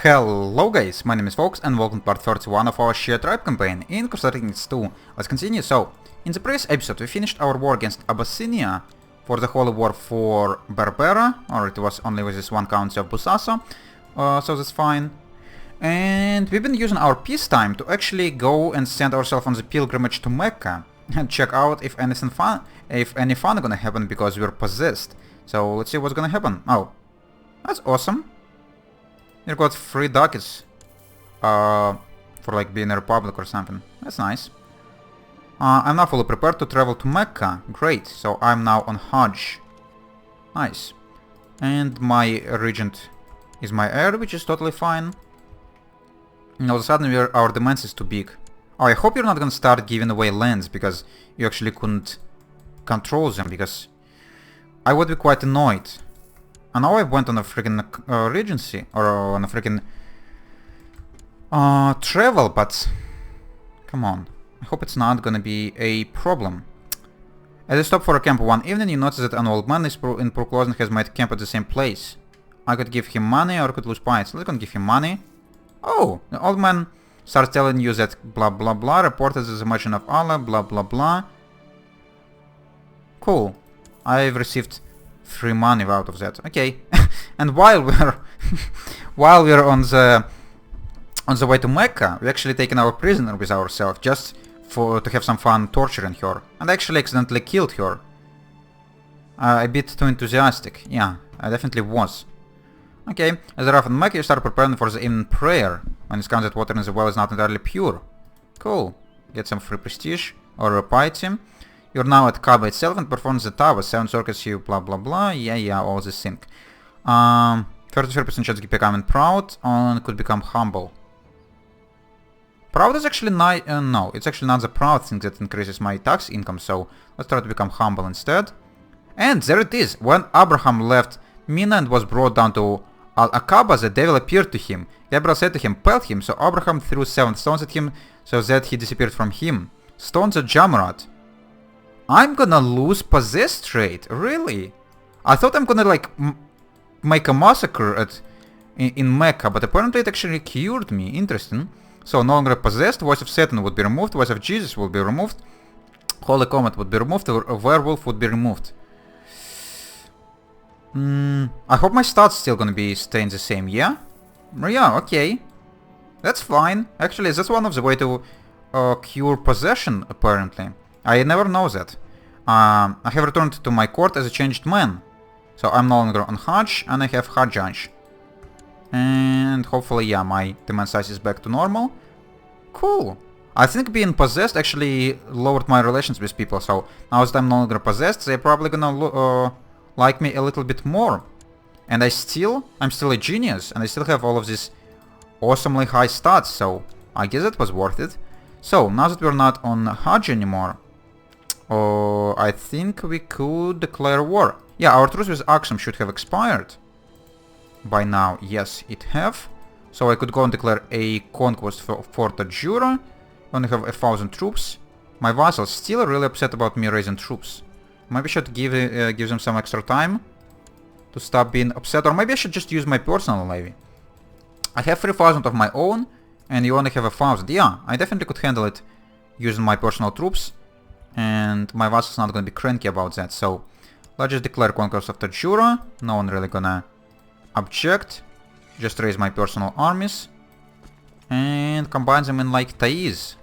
Hello guys, my name is Fox and welcome to part 31 of our Shia tribe campaign in Crusader 2. Let's continue. So, in the previous episode we finished our war against Abyssinia for the Holy War for Berbera, or it was only with this one county of Busaso, so that's fine. And we've been using our peacetime to actually go and send ourselves on the pilgrimage to Mecca and check out if any fun gonna happen because we're possessed. So let's see what's gonna happen. Oh, that's awesome. You got 3 ducats for like being a republic or something. That's nice. I'm now fully prepared to travel to Mecca. Great. So I'm now on Hajj. Nice. And my regent is my heir, which is totally fine. And all of a sudden our demands is too big. Oh, I hope you're not gonna start giving away lands because you actually couldn't control them, because I would be quite annoyed. And now I went on a freaking regency, or on a freaking travel, but come on. I hope it's not gonna be a problem. As I stopped for a camp one evening, you notice that an old man in poor clothing has made camp at the same place. I could give him money or I could lose points. Let's go give him money. Oh, the old man starts telling you that blah blah blah, reported as a mention of Allah, blah blah blah. Cool. I've received 3 money out of that. Okay. And while we're on the way to Mecca, we actually taken our prisoner with ourselves just to have some fun torturing her, and actually accidentally killed her. A bit too enthusiastic. Yeah, I definitely was. Okay, as a rough in Mecca, you start preparing for the evening prayer when it comes that water in the well is not entirely pure. Cool. Get some free prestige or piety. You're now at Kaaba itself and perform the Tawa, 7 circuits, you blah blah blah, yeah, all this thing. 33% chance of becoming proud, and could become humble. Proud is actually no, it's actually not the proud thing that increases my tax income, so let's try to become humble instead. And there it is, when Abraham left Mina and was brought down to Al-Aqaba, the devil appeared to him. Gabriel said to him, "Pelt him," so Abraham threw 7 stones at him, so that he disappeared from him. Stones at Jamarat. I'm gonna lose possessed rate, really? I thought I'm gonna like make a massacre in Mecca, but apparently it actually cured me. Interesting. So no longer possessed, voice of Satan would be removed, voice of Jesus would be removed, Holy Comet would be removed, a werewolf would be removed. I hope my stats still gonna be staying the same, yeah? Yeah, okay. That's fine. Actually, that's one of the way to cure possession, apparently. I never know that. I have returned to my court as a changed man. So I'm no longer on Hajj, and I have Hajjaj. And hopefully, yeah, my demand size is back to normal. Cool. I think being possessed actually lowered my relations with people, so now that I'm no longer possessed, they're probably gonna like me a little bit more. And I'm still a genius, and I still have all of these awesomely high stats, so I guess it was worth it. So, now that we're not on Hajj anymore, I think we could declare war. Yeah, our truce with Aksum should have expired by now. Yes, it have. So I could go and declare a conquest for Fort Jura. Only have 1,000 troops. My vassals still really upset about me raising troops. Maybe I should give them some extra time to stop being upset, or maybe I should just use my personal levy. I have 3,000 of my own, and you only have 1,000. Yeah, I definitely could handle it using my personal troops. And my vassal's not gonna be cranky about that, so let's just declare conquest of Tajura. No one really gonna object. Just raise my personal armies and combine them in like Taiz.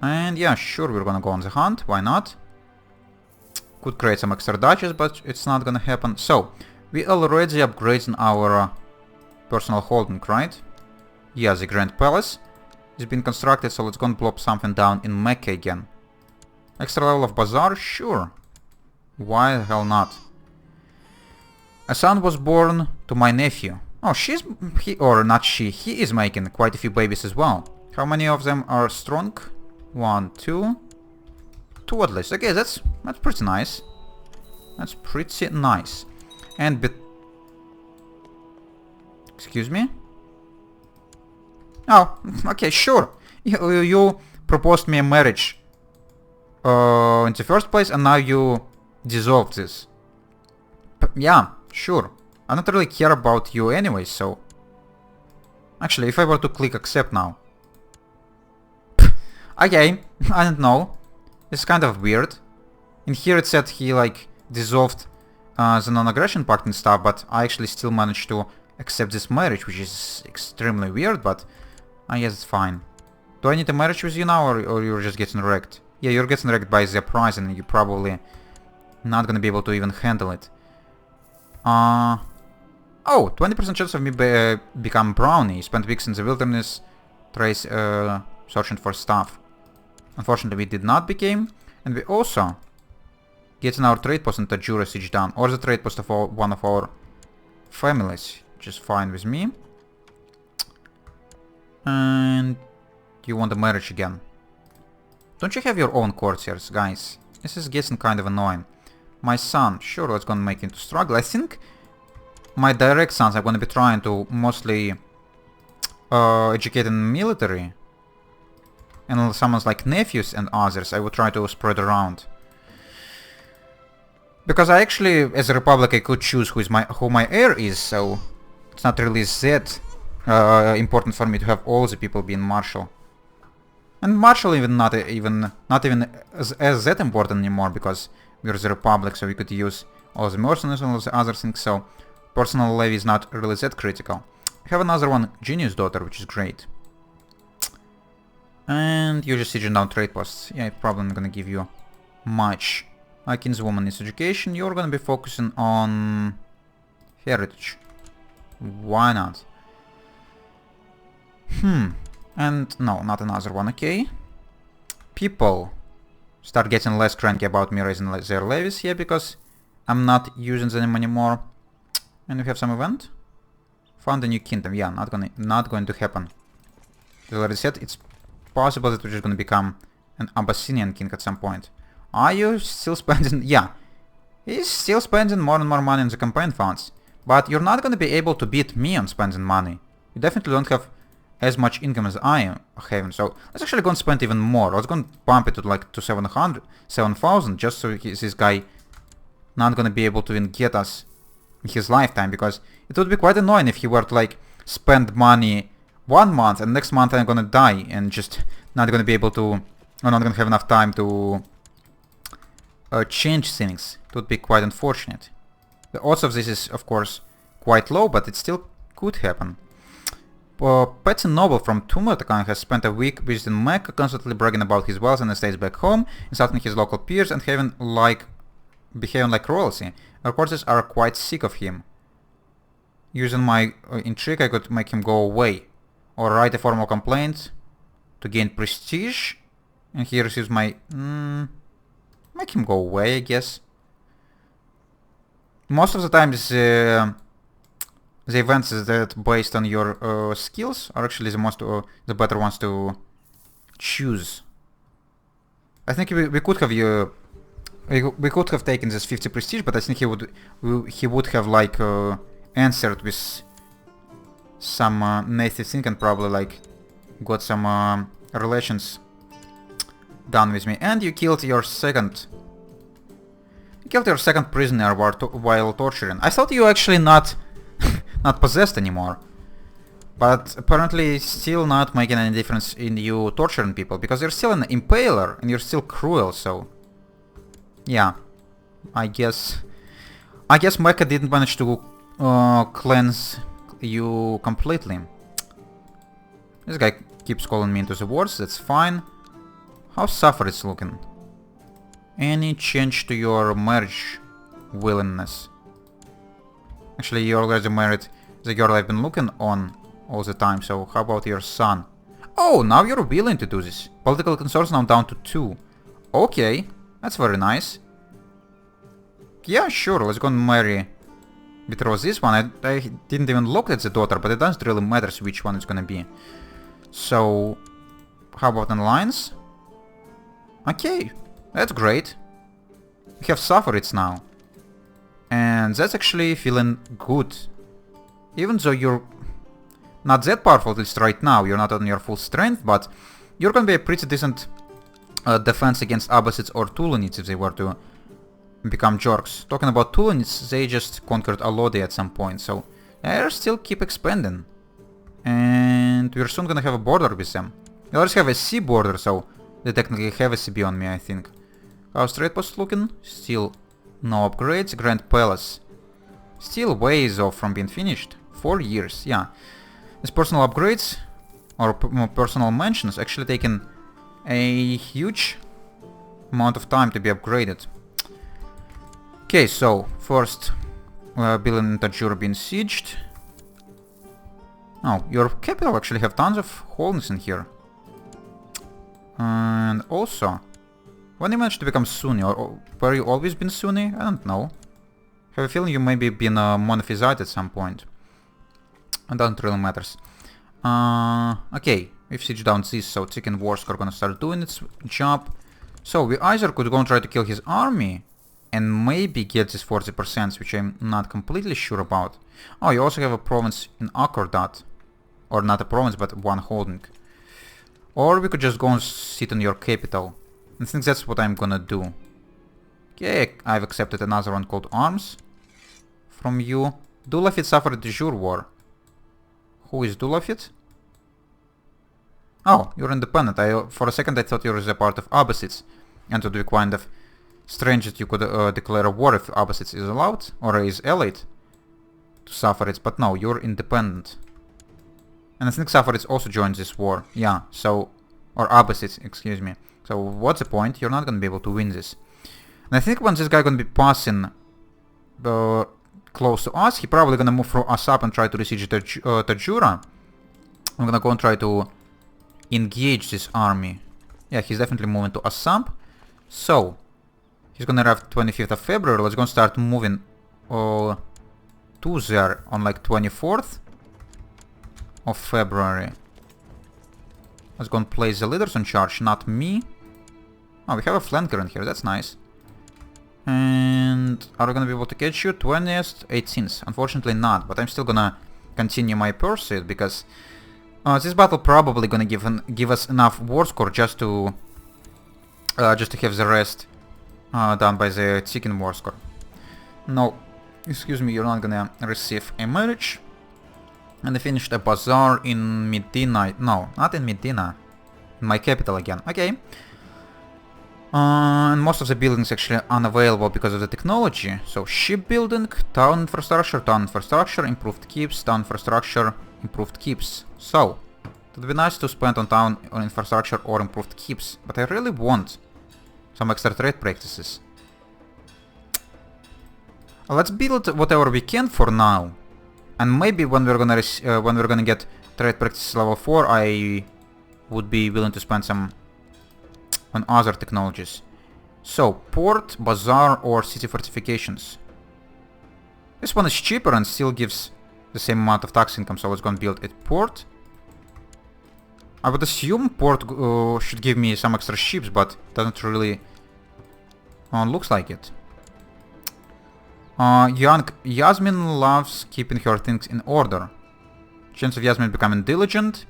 And yeah, sure, we're gonna go on the hunt, why not? Could create some extra duchies, but it's not gonna happen. So, we already upgraded our personal holding, right? Yeah, the Grand Palace. It's been constructed, so let's go and plop something down in Mecca again. Extra level of Bazaar? Sure. Why the hell not? A son was born to my nephew. Oh, he is making quite a few babies as well. How many of them are strong? 1, 2. 2 at least. Okay, that's pretty nice. That's pretty nice. And excuse me? Oh, okay, sure. You proposed me a marriage in the first place, and now you dissolved this. Yeah, sure. I don't really care about you anyway, so Actually, if I were to click accept now. Okay, I don't know. It's kind of weird. In here it said he like dissolved the non-aggression pact and stuff, but I actually still managed to accept this marriage, which is extremely weird, but I guess it's fine. Do I need a marriage with you now, or you're just getting wrecked? Yeah, you're getting wrecked by the prize and you're probably not gonna be able to even handle it. Oh, 20% chance of me become brownie. Spent weeks in the wilderness, searching for stuff. Unfortunately, we did not become, and we also getting our trade post and Tajura siege down, or the trade post of one of our families, which is fine with me. And you want a marriage again? Don't you have your own courtiers, guys? This is getting kind of annoying. My son, sure, let's gonna make him to struggle. I think my direct sons are gonna be trying to mostly educate in military. And someone's like nephews and others, I would try to spread around. Because I actually, as a republic, I could choose who my heir is, so it's not really that important for me to have all the people being marshal. And marshal even not even as that important anymore, because we're the republic, so we could use all the mercenaries and all the other things. So personal levy is not really that critical. I have another one, genius daughter, which is great. And you're just sieging down trade posts. Yeah, it's probably not gonna give you much. My kinswoman needs education. You're gonna be focusing on heritage. Why not? And no, not another one. Okay. People start getting less cranky about me raising their levies here because I'm not using them anymore. And we have some event. Found a new kingdom. Yeah, not going to happen. As I already said, it's possible that we're just gonna become an Abyssinian king at some point. Are you still spending? Yeah, he's still spending more and more money on the campaign funds. But you're not gonna be able to beat me on spending money. You definitely don't have as much income as I am having. So let's actually go and spend even more. Let's go and bump it to like to 7,000, just so this guy not gonna be able to even get us in his lifetime. Because it would be quite annoying if he were to like spend money 1 month and next month I'm gonna die and just not gonna be able to, or not gonna have enough time to change things. It would be quite unfortunate. The odds of this is of course quite low, but it still could happen. Petty Noble from Tumatakan has spent a week visiting Mecca, constantly bragging about his wealth and estates back home, insulting his local peers and behaving like royalty. Our courtiers are quite sick of him. Using my intrigue, I could make him go away. Or write a formal complaint to gain prestige. And he receives my... make him go away, I guess. Most of the time, the events that based on your skills are actually the better ones to choose. I think we could have we could have taken this 50 prestige, but I think he would have like answered with some nasty thing and probably like got some relations done with me. And you killed your second prisoner while torturing. I thought you actually not possessed anymore, but apparently still not making any difference in you torturing people, because you're still an impaler and you're still cruel. So yeah, I guess Mecca didn't manage to cleanse you completely. This guy keeps calling me into the wars, that's fine. How's Suffer is looking? Any change to your marriage willingness? Actually, you already married the girl I've been looking on all the time, so how about your son? Oh, now you're willing to do this. Political concerns now down to 2. Okay, that's very nice. Yeah, sure, let's go and marry. Betroth this one. I didn't even look at the daughter, but it doesn't really matter which one it's gonna be. So, how about an alliance? Okay, that's great. We have Saffarids now. And that's actually feeling good. Even though you're not that powerful, at least right now, you're not on your full strength, but you're gonna be a pretty decent defense against Abbasids or Tulunids if they were to become jerks. Talking about Tulunids, they just conquered Alodi at some point, so they still keep expanding. And And we're soon gonna have a border with them. We already have a sea border, so they technically have a CB on me, I think. How's trade post looking? Still no upgrades. Grand Palace. Still ways off from being finished. 4 years, yeah. These personal upgrades, or personal mentions, actually taking a huge amount of time to be upgraded. Okay, so first building in Tajura being sieged. Oh, your capital actually have tons of holdings in here. And also, when you managed to become Sunni, or were you always been Sunni? I don't know. I have a feeling you maybe been Monophysite at some point. It doesn't really matters. Okay, we've sieged down this, so Chicken Wars are gonna start doing its job. So we either could go and try to kill his army, and maybe get this 40%, which I'm not completely sure about. Oh, you also have a province in Akordat. Or not a province, but one holding. Or we could just go and sit in your capital. I think that's what I'm gonna do. Okay, I've accepted another one called Arms from you. Dulafit suffered the Jur War. Who is Dulafit? Oh, you're independent. For a second I thought you were a part of Abbasids. And it would be kind of strange that you could declare a war if Abbasids is allowed, or is allied to Saffarids, but no, you're independent. And I think Saffarids also joined this war, yeah, so, or Abbasids, excuse me. So what's the point? You're not gonna be able to win this. And I think once this guy gonna be passing close to us, he probably gonna move through us up and try to besiege Tajura. I'm gonna go and try to engage this army. Yeah, he's definitely moving to Assam. So, he's gonna arrive 25th of February. Let's go and start moving to there on like 24th of February. Let's go and place the leaders in charge, not me. Oh, we have a flanker in here, that's nice. And are we gonna be able to catch you? 20th, 18th. Unfortunately not, but I'm still gonna continue my pursuit because this battle probably gonna give us enough war score just to have the rest done by the Chicken war score. No, excuse me, you're not gonna receive a marriage. And I finished a bazaar in Medina. No, not in Medina. In my capital again. Okay. And most of the buildings actually unavailable because of the technology. So shipbuilding, town infrastructure, improved keeps, town infrastructure, improved keeps. So it would be nice to spend on town on infrastructure or improved keeps, but I really want some extra trade practices. Let's build whatever we can for now, and maybe when we're gonna get trade practices level 4, I would be willing to spend some on other technologies. So port, bazaar, or city fortifications. This one is cheaper and still gives the same amount of tax income, so let's go and build a port. I would assume port should give me some extra ships, but doesn't really looks like it. Yasmin loves keeping her things in order. Chance of Yasmin becoming diligent,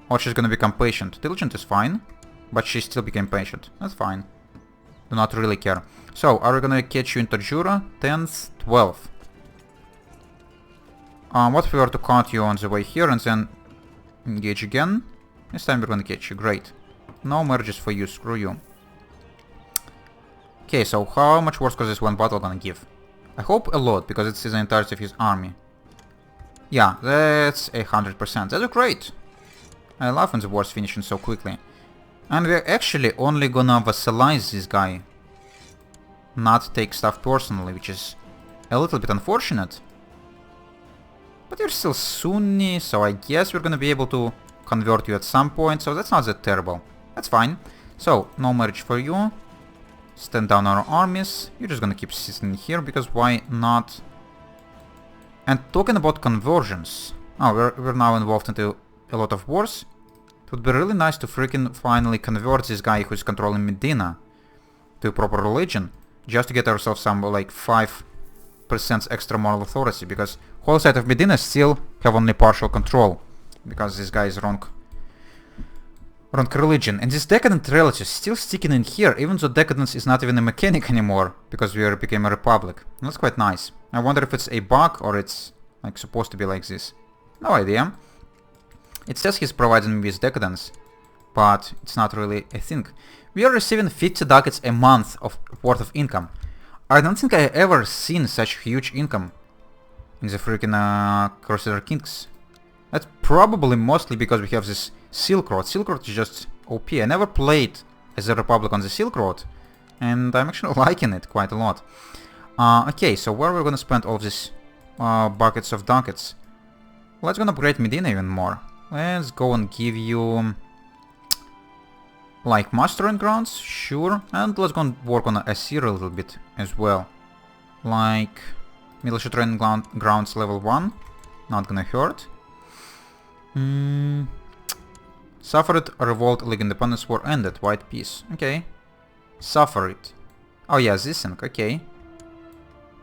or she's gonna become patient. Diligent is fine, but she still became patient. That's fine. Do not really care. So, are we gonna catch you in Tajura? 10th, 12th. What if we were to cut you on the way here and then engage again? This time we're gonna catch you. Great. No merges for you. Screw you. Okay, so how much war score is this one battle gonna give? I hope a lot, because it's the entirety of his army. Yeah, that's 100%. That's great. I love when the war's finishing so quickly. And we're actually only gonna vassalize this guy. Not take stuff personally, which is a little bit unfortunate. But you're still Sunni, so I guess we're gonna be able to convert you at some point, so that's not that terrible. That's fine. So, no marriage for you. Stand down our armies. You're just gonna keep sitting here, because why not? And talking about conversions. Oh, we're now involved into a lot of wars. It would be really nice to freaking finally convert this guy who's controlling Medina to a proper religion. Just to get ourselves some, like, 5% extra moral authority, because whole side of Medina still have only partial control. Because this guy is wrong religion. And this decadent reality is still sticking in here, even though decadence is not even a mechanic anymore, because we became a republic. And that's quite nice. I wonder if it's a bug or it's like supposed to be like this. No idea. It says he's providing me with decadence, but it's not really a thing. We are receiving 50 ducats a month of worth of income. I don't think I ever seen such huge income in the freaking Crusader Kings. That's probably mostly because we have this Silk Road. Silk Road is just OP. I never played as a Republic on the Silk Road, and I'm actually liking it quite a lot. Okay, so where are we gonna spend all these buckets of ducats? Let's gonna upgrade Medina even more. Let's go and give you like mastering grounds, sure, and let's go and work on Assyria a little bit as well. Like military training grounds level 1, not gonna hurt. Suffered a revolt, League Independence War ended, white peace. Okay. Suffered. Oh yeah, this thing, okay.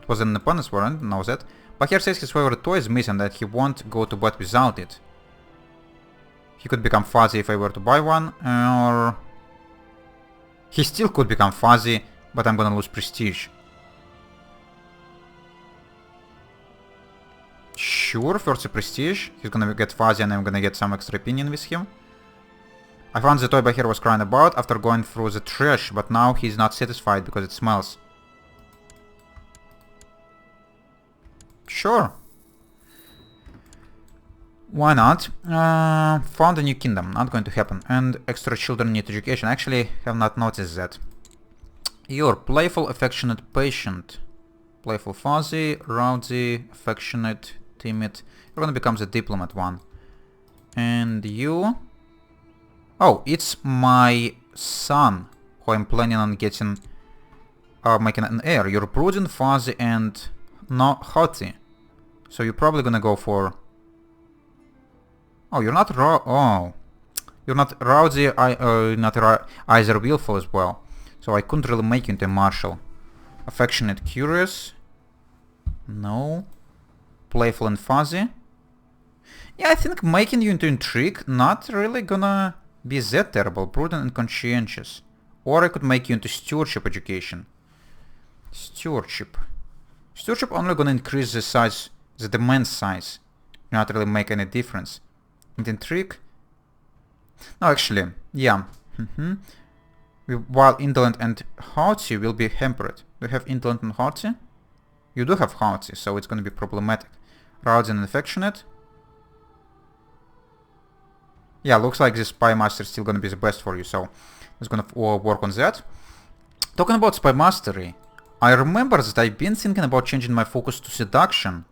It was an Independence War, I didn't know that. But here says his favorite toy is missing, that he won't go to bed without it. He could become fuzzy if I were to buy one, or... He still could become fuzzy, but I'm gonna lose prestige. Sure, first prestige. He's gonna get fuzzy and I'm gonna get some extra opinion with him. I found the toy Bahir was crying about after going through the trash, but now he's not satisfied because it smells. Sure. Why not? Found a new kingdom. Not going to happen. And extra children need education. Actually, have not noticed that. You're playful, affectionate, patient. Playful, fuzzy, rowdy, affectionate, timid. You're gonna become the diplomat one. And you... Oh, it's my son who I'm planning on getting... making an heir. You're prudent, fuzzy, and not haughty. So you're probably gonna go for... Oh, you're not you're not rowdy, not either willful as well. So I couldn't really make you into a marshal. Affectionate, curious. No. Playful and fuzzy. Yeah, I think making you into intrigue not really gonna be that terrible. Prudent and conscientious. Or I could make you into stewardship education. Stewardship. Stewardship only gonna increase the size, the demand size. Not really make any difference. And intrigue? No, actually, yeah. While indolent and haughty will be hampered. Do you have indolent and haughty? You do have haughty, so it's gonna be problematic. Rowdy and affectionate? Yeah, looks like this Spy Master is still gonna be the best for you, so let's gonna work on that. Talking about Spy Mastery, I remember that I've been thinking about changing my focus to seduction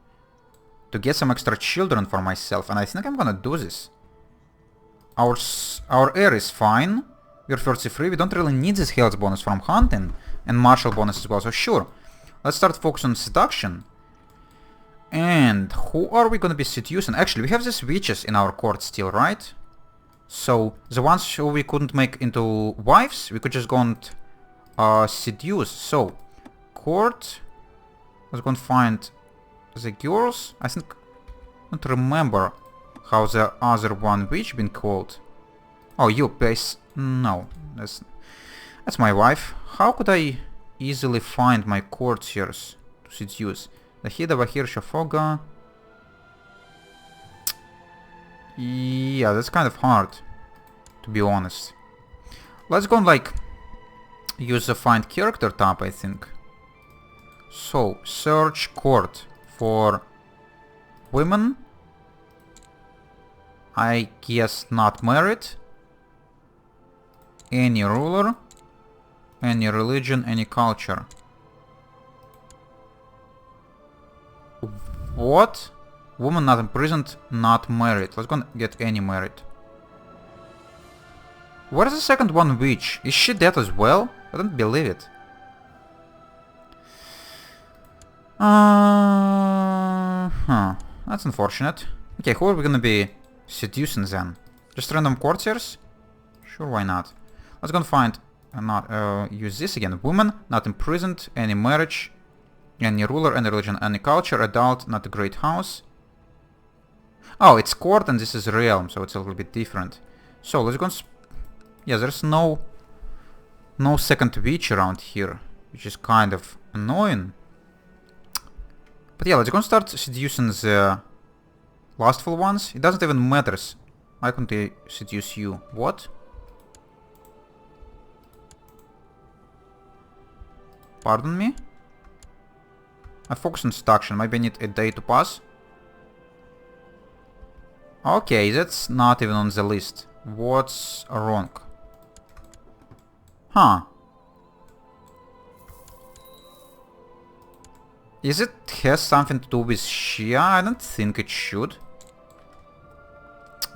to get some extra children for myself, and I think I'm gonna do this. Our heir is fine. We're 33, we don't really need this health bonus from hunting, and martial bonus as well, so sure. Let's start focusing on seduction. And who are we gonna be seducing? Actually, we have these witches in our court still, right? So, the ones who we couldn't make into wives, we could just go and seduce. So, court, let's go and find the girls. I think, I don't remember how the other one witch been called. Oh, you base. No, that's my wife. How could I easily find my courtiers to seduce? The Hida, Vahir, Shafoga. Yeah, that's kind of hard, to be honest. Let's go and like use the find character tab, I think. So, search court for women. I guess not married. Any ruler, any religion, any culture. What? Woman not imprisoned, not married. Let's go and get any married. Where is the second one witch? Is she dead as well? I don't believe it. That's unfortunate. Okay, who are we gonna be seducing then? Just random courtiers? Sure, why not? Let's go and find, use this again. Woman, not imprisoned, any marriage, any ruler, any religion, any culture, adult, not a great house. Oh, it's court and this is realm, so it's a little bit different. So let's go and... Yeah, there's no second witch around here, which is kind of annoying. But yeah, let's go and start seducing the lustful ones. It doesn't even matter Why couldn't I seduce you? What? Pardon me? I focus on seduction. Maybe I need a day to pass. Okay, that's not even on the list. What's wrong? Huh. Is it has something to do with Shia? I don't think it should.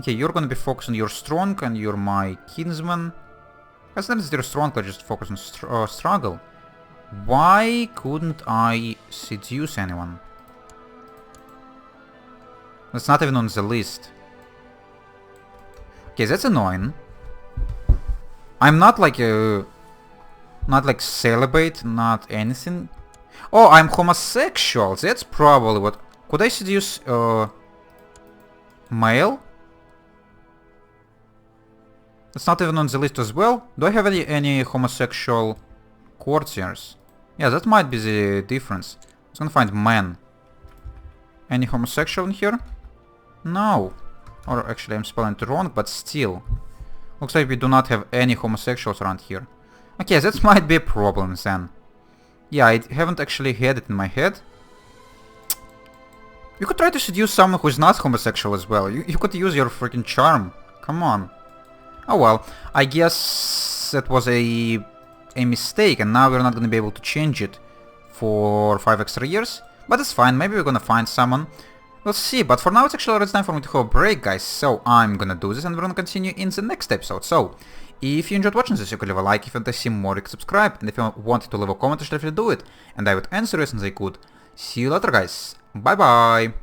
Okay, you're gonna be focused on your strong and you're my kinsman. As long as you're strong, let's just focus on struggle. Why couldn't I seduce anyone? That's not even on the list. Okay, that's annoying. I'm not like celibate, not anything. Oh, I'm homosexual. That's probably what. Could I seduce male? That's not even on the list as well. Do I have any homosexual courtiers? Yeah, that might be the difference. I was gonna find men. Any homosexual in here? No. Or actually I'm spelling it wrong, but still. Looks like we do not have any homosexuals around here. Okay, that might be a problem then. Yeah, I haven't actually had it in my head. You could try to seduce someone who's not homosexual as well. You could use your freaking charm. Come on. Oh well, I guess that was a mistake and now we're not gonna be able to change it for 5 extra years. But it's fine, maybe we're gonna find someone. We'll see, but for now it's actually already time for me to have a break, guys. So I'm gonna do this and we're gonna continue in the next episode. So, if you enjoyed watching this, you could leave a like. If you want to see more, you can subscribe. And if you wanted to leave a comment, you should definitely do it. And I would answer as soon as I could. See you later, guys. Bye bye.